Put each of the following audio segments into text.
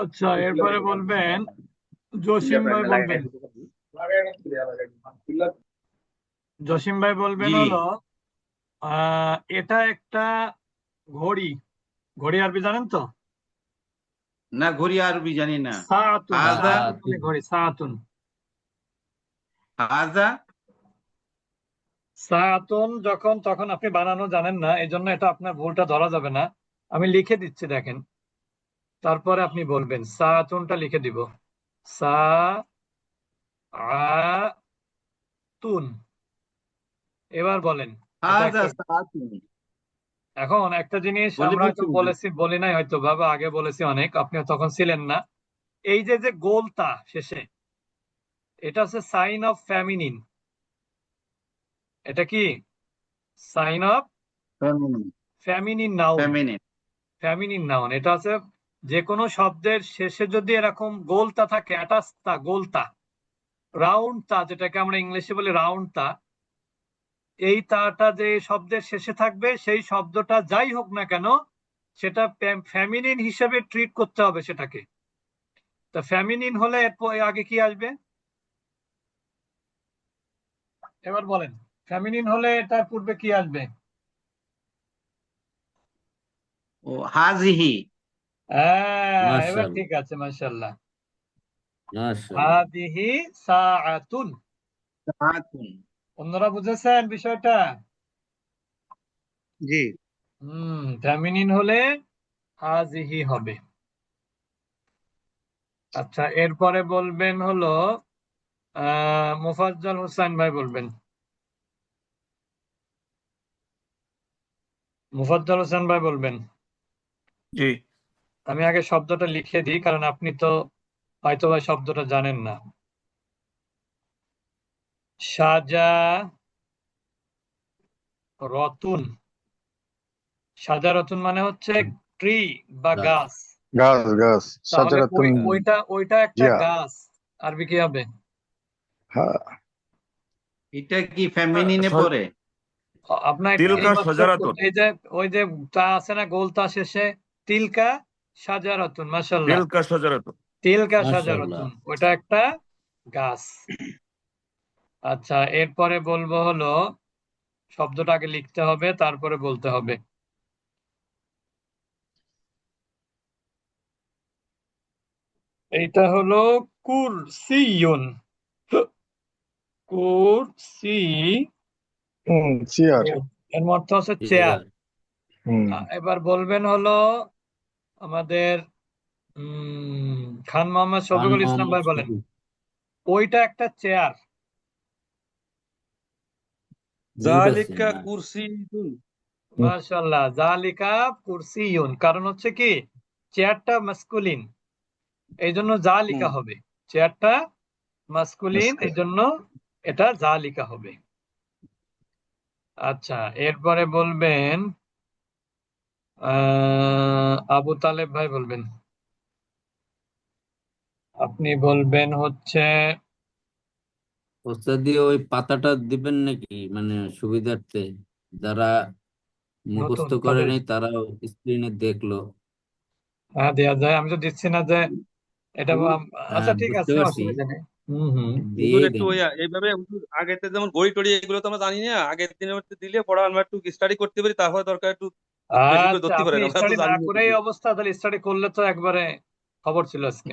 আচ্ছা, এরপরে বলবেন জসিম ভাই বলবেন। জসিম ভাই বলবেন জি হলো এটা একটা ঘড়ি। ঘড়ি আরবি জানেন তো? না, ঘড়ি আরবি জানি না। সাআতুন, হাজা। সাআতুন মানে ঘড়ি, সাআতুন। হাজা। সাআতুন যখন তখন আপনি বানানো জানেন না, এই জন্য এটা আপনার ভুলটা ধরা যাবে না। আমি লিখে দিচ্ছি দেখেন, তারপরে আপনি বলবেন। সাআতুনটা লিখে দিব। সা আ তুন। এবার বলেন এটা হাজা একটা। সাতুন। এখন একটা জিনিস বলে আমরা হয়তো বুঝছেন না? বলেছি, বলি নাই হয়তো, বাবা আগে বলেছি অনেক, আপনি তখন ছিলেন না। এই যে যে গোলতা শেষে, এটা হচ্ছে সাইন অফ ফ্যামিনিন। এটা কি? Sign of feminine. Feminine noun. Feminine. Feminine noun এটা হচ্ছে যে কোনো শব্দের শেষে যদি এরকম গোলতা থাকে, অ্যাটাস্তা গোলতা, রাউন্ড তা, যেটাকে আমরা ইংলিশে বলি রাউন্ড তা, এই তাটা যে শব্দের শেষে থাকবে, সেই শব্দটা যাই হোক না কেন, সেটা ফ্যামিনিন হিসেবে ট্রিট করতে হবে সেটাকে। তা ফ্যামিনিন হলে এরপর আগে কি আসবে? এবার বলেন, ফ্যামিনিন হলে এটার পূর্বে কি আসবে? ও হাজিহি। হ্যাঁ, এবার মাশাআল্লাহ, ঠিক আছে, মাশাআল্লাহ। মাশাআল্লাহ। হাদিহি সাআতুন। সাতুন। অন্যরা বুঝেছেন বিষয়টা? জি। ফ্যামিনিন হলে হাজিহি হবে। আচ্ছা, এরপরে বলবেন হলো মোফাজ্জল হোসেন ভাই বলবেন। মোফাজ্জল হোসেন ভাই বলবেন। জি। আমি আগে শব্দটা লিখে দিই, কারণ আপনি তো হয়তো ভাই শব্দটা জানেন না। সাজা রতুন। সাজা রতুন মানে হচ্ছে ট্রি বা গাছ। গাছ। গাছ গাছ তাহলে সাজারাতুন। ওইটা ওইটা একটা জিয়া। গাছ। আরবি কি হবে? হ্যাঁ। এটা কি ফেমিনিনে স- পড়ে? আপনার এই তিলকা মাত্র সজারাতুন। এই যে ওই যে তা আছে না গোলতা শেষে, তিলকা সাজারাতুন, মাশাআল্লাহ। তিলকা সজারাতুন। তিলকা মাশাআল্লাহ। সাজারাতুন ওইটা একটা গাছ। আচ্ছা, এরপরে বলবো হলো শব্দটা আগে লিখতে হবে, তারপরে বলতে হবে। এইটা হলো কুরসিয়ুন। কুরসি চেয়ার। এর অর্থ হচ্ছে চেয়ার। চেয়ার। হুম। এবার বলবেন হলো আমাদের খান মোহাম্মদ খান শফিকুল ইসলাম মোহাম্মদ ভাই বলেন। শফিক। ওইটা একটা চেয়ার। ঠিক আছে জালিকা না। কুরসিয়ুন। মাশাআল্লাহ, জালিকা কুরসিয়ুন। কারণ হচ্ছে কি, চেয়ারটা মাস্কুলিন, এই জন্য জালিকা হুম। হবে। চেয়ারটা মাস্কুলিন, এই জন্য এটা জালিকা হবে। আচ্ছা, এরপরে বলবেন আবু তালেব ভাই বলবেন। আপনি বলবেন হচ্ছে ওস্তাদি ওই পাতাটা দিবেন নাকি, মানে সুবিধার্থে যারা নতুন মুখস্থ করে তাদের। নাই তারাও স্ক্রিনে দেখলো। হ্যাঁ, দেওয়া যায়, আমি তো দিচ্ছি না যে এটা হুজুর, আচ্ছা ঠিক বুঝতে আছে, পারছি, অসুবিধা নেই। হুম হুম। হুজুর দিয়েই একটু দেন। ওই এইভাবে হুজুর আগেতে যেমন ঘড়ি টড়ি এগুলো তো আমরা জানি না, আগের দিনের মধ্যে দিলে পড়া আমরা একটু স্টাডি করতে পারি, তারপরে দরকার একটু বেশি করে আচ্ছা, ধরতে আপনি পারেন, আমরা তো স্টাডি না জানি না করে কিছু। এই অবস্থা, তাহলে স্টাডি করলে তো একবারে খবর ছিল আজকে।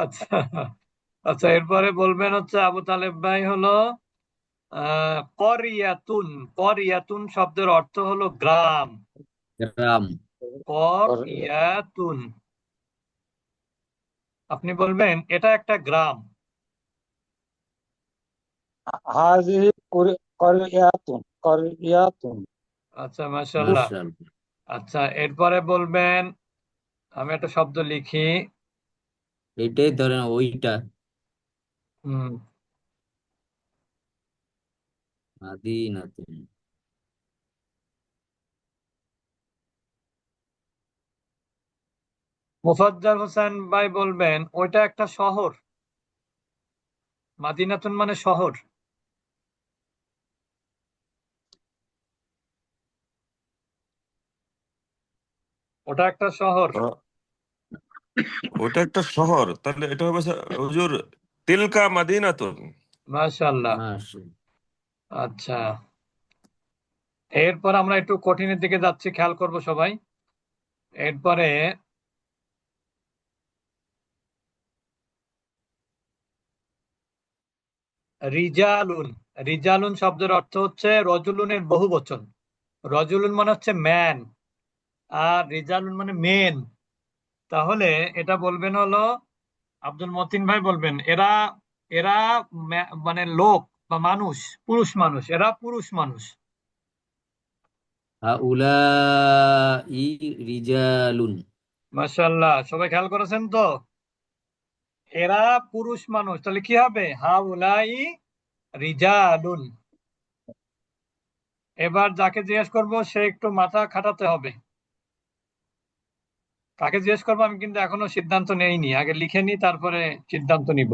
আচ্ছা। আচ্ছা, এরপরে বলবেন হচ্ছে আবু তালেব ভাই হলো করিয়াতুন। করিয়াতুন শব্দের অর্থ হলো গ্রাম। গ্রাম। করিয়াতুন। আপনি বলবেন এটা একটা গ্রাম। هذه قرية আচ্ছা, মাশাআল্লাহ। মাশাআল্লাহ। আচ্ছা, এরপরে বলবেন, আমি একটা শব্দ লিখি। এটাই ধরেন ওইটা হুম মাদিনাতুন। মুফাজ্জল হোসেন ভাই বলবেন ওইটা একটা শহর। মাদিনাতুন মানে শহর। ওটা একটা শহর। আহ, ওটা একটা শহর, তাহলে এটা হবে হুজুর তিলকা মাদিনাতুন। মাশাআল্লাহ। মাশাআল্লাহ। আচ্ছা, এরপর আমরা একটু কঠিনের দিকে যাচ্ছি, খেয়াল করব সবাই। এরপরে রিজালুন। রিজালুন শব্দের অর্থ হচ্ছে রজুলুনের বহুবচন। রজুলুন মানে হচ্ছে ম্যান, আর রিজালুন মানে মেন। তাহলে এটা বলবেন হলো, আব্দুল মতিন ভাই বলবেন, এরা এরা মানে লোক বা মানুষ, পুরুষ মানুষ, এরা পুরুষ মানুষ। হাউলাই রিজালুন। মাশাআল্লাহ, সবাই খেয়াল করেছেন তো? এরা পুরুষ মানুষ, তাহলে কি হবে? হাউলাই রিজালুন। এবার যাকে জিজ্ঞেস করব সে একটু মাথা খাটাতে হবে। কাকে জিজ্ঞেস করবো আমি কিন্তু এখনো সিদ্ধান্ত নেইনি, আগে লিখে নি তারপরে সিদ্ধান্ত নিব।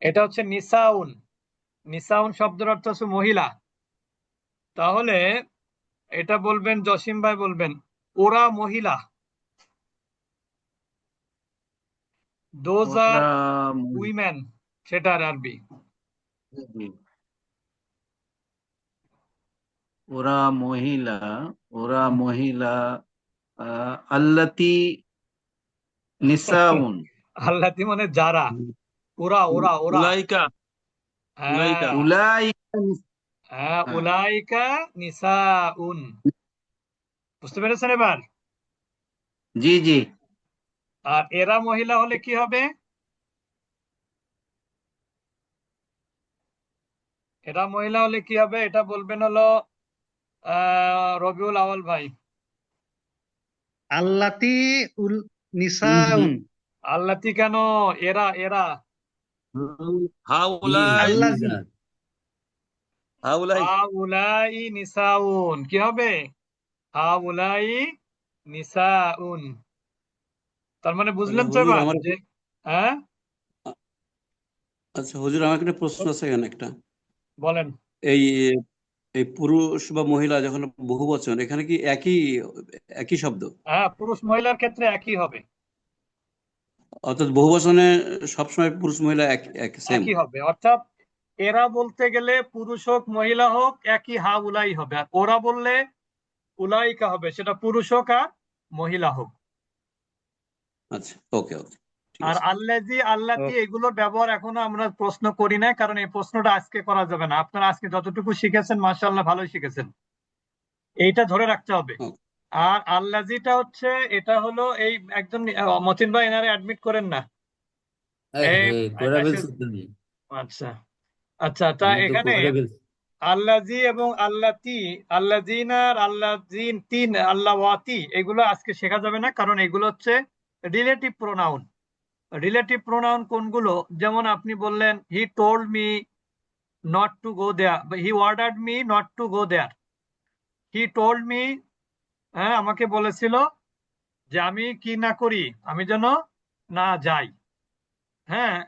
এটা হচ্ছে নিসাউন। নিসাউন শব্দের অর্থ হচ্ছে মহিলা। তাহলে এটা বলবেন, জসিম ভাই বলবেন, ওরা মহিলা। দোজ আর ওরা উইমেন, সেটার আরবি। ওরা মহিলা, ওরা মহিলা, আল্লাতি নিসাউন। আল্লাতি মানে যারা, ওরা ওরা ওরা। উলাইকা, উলাইকা। হ্যাঁ, উলাইকা হ্যাঁ, হ্যাঁ। উলাইকা নিসাউন। বুঝতে পেরেছেন এবার? জি জি। আর এরা মহিলা হলে কি হবে? এরা মহিলা হলে কি হবে এটা বলবেন হলো রবিউল আওয়াল ভাই। আল্লাতি নিসাউন। আল্লাতি কেন? এরা এরা হাউলাই, আল্লাজি। হাউলাই। হাউলাই নিসাউন। কি হবে? হাউলাই নিসাউন। তার মানে বুঝলেন তো হুজুর এবার আমার যে, হ্যাঁ আচ্ছা হুজুর আমার একটা প্রশ্ন আছে এখানে একটা। বলেন। এই এই পুরুষ বা মহিলা যখন বহুবচন, এখানে কি একই একই শব্দ? হ্যাঁ, পুরুষ মহিলার ক্ষেত্রে একই হবে। অর্থাৎ বহুবচনে সবসময় পুরুষ মহিলা এক এক সেম? একই হবে, অর্থাৎ এরা বলতে গেলে পুরুষ হোক মহিলা হোক একই হাউলাই হবে, আর ওরা বললে উলাইকা হবে, সেটা পুরুষ হোক আর মহিলা হোক। আচ্ছা, ওকে ওকে, ঠিক আর আছে। আল্লাজি আল্লাতি এগুলোর ব্যবহার এখনো আমরা প্রশ্ন করি না, কারণ এই প্রশ্নটা আজকে করা যাবে না। আপনারা আজকে যতটুকু শিখেছেন মাশাআল্লাহ ভালোই শিখেছেন, এইটা ধরে রাখতে হবে। ওকে। আর আল্লাজিটা হচ্ছে, এটা হলো এই একজন মতিন ভাই এনারে অ্যাডমিট করেন না এই কইরা মেসেজ। ফেলছি তুমি। আচ্ছা আচ্ছা, তা আমি তো এখানে কইরা ফেলছি। আল্লাজি এবং আল্লাতি, আল্লাজিন আর আল্লাজিন, তিন আল্লাওয়াতি, এগুলো আজকে শেখা যাবে না, কারণ এগুলো হচ্ছে রিলেটিভ প্রোনাউন। রিলেটিভ প্রোনাউন কোনগুলো? যেমন আপনি বললেন he told me not to go there, he ordered me not to go there. He told me, হ্যাঁ, আমাকে বলেছিল যে আমি কি না করি, আমি যেন না যাই। হ্যাঁ,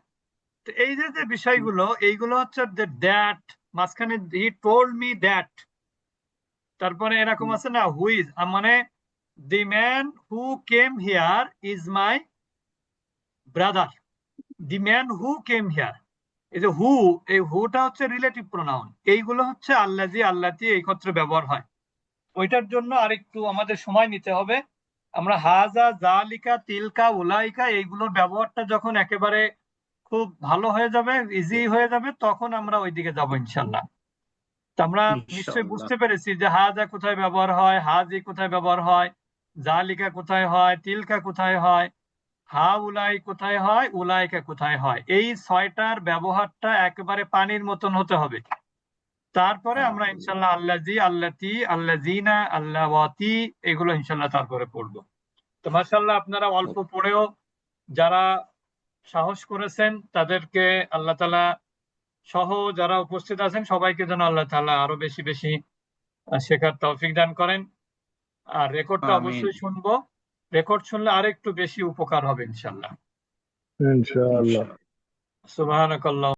তো এই যে যে বিষয়গুলো, এইগুলো হচ্ছে দ্যাট, মাঝখানে হি টোল্ড মি দ্যাট। তারপরে এরকম আছে না, হু ইজ, মানে the man who came here is my brother. The man who came here, এই যে হু, এই হুটা হচ্ছে রিলেটিভ প্রোনাউন। এইগুলো হচ্ছে আল্লাজি আল্লাতি এই ক্ষেত্রে ব্যবহার হয়। ওইটার জন্য আরেকটু আমাদের সময় নিতে হবে। আমরা হাজা, জালিকা, তিলকা, উলাইকা এইগুলোর ব্যবহারটা যখন একেবারে খুব ভালো হয়ে যাবে, ইজি হয়ে যাবে, তখন আমরা ওইদিকে যাবো ইনশাল্লাহ। তো আমরা নিশ্চয়ই ইনশাআল্লাহ। বুঝতে পেরেছি যে হাজা কোথায় ব্যবহার হয়, হাজি কোথায় ব্যবহার হয়, জালিকা কোথায় হয়, তিলকা কোথায় হয়, হা উলাই কোথায় হয়, উলাইকা কোথায় হয়। এই ছয়টার ব্যবহারটা একেবারে পানির মতন হতে হবে। তারপরে আমরা ইনশাল্লাহ আল্লাজি, আল্লাতি, আল্লাজিনা, আল্লাওয়াতি এগুলো ইনশাল্লাহ তারপরে পড়বো। তো মাশাআল্লাহ, আপনারা অল্প পড়েও যারা সাহস করেছেন তাদেরকে আল্লাহ তাআলা সহ যারা উপস্থিত আছেন সবাইকে যেন আল্লাহ তাআলা আরো বেশি বেশি শেখার তৌফিক দান করেন। আর রেকর্ডটা আমিন। অবশ্যই শুনবো, রেকর্ড শুনলে আরেকটু বেশি উপকার হবে ইনশাল্লাহ। ইনশাআল্লাহ। সুবহানাকাল্লাহ।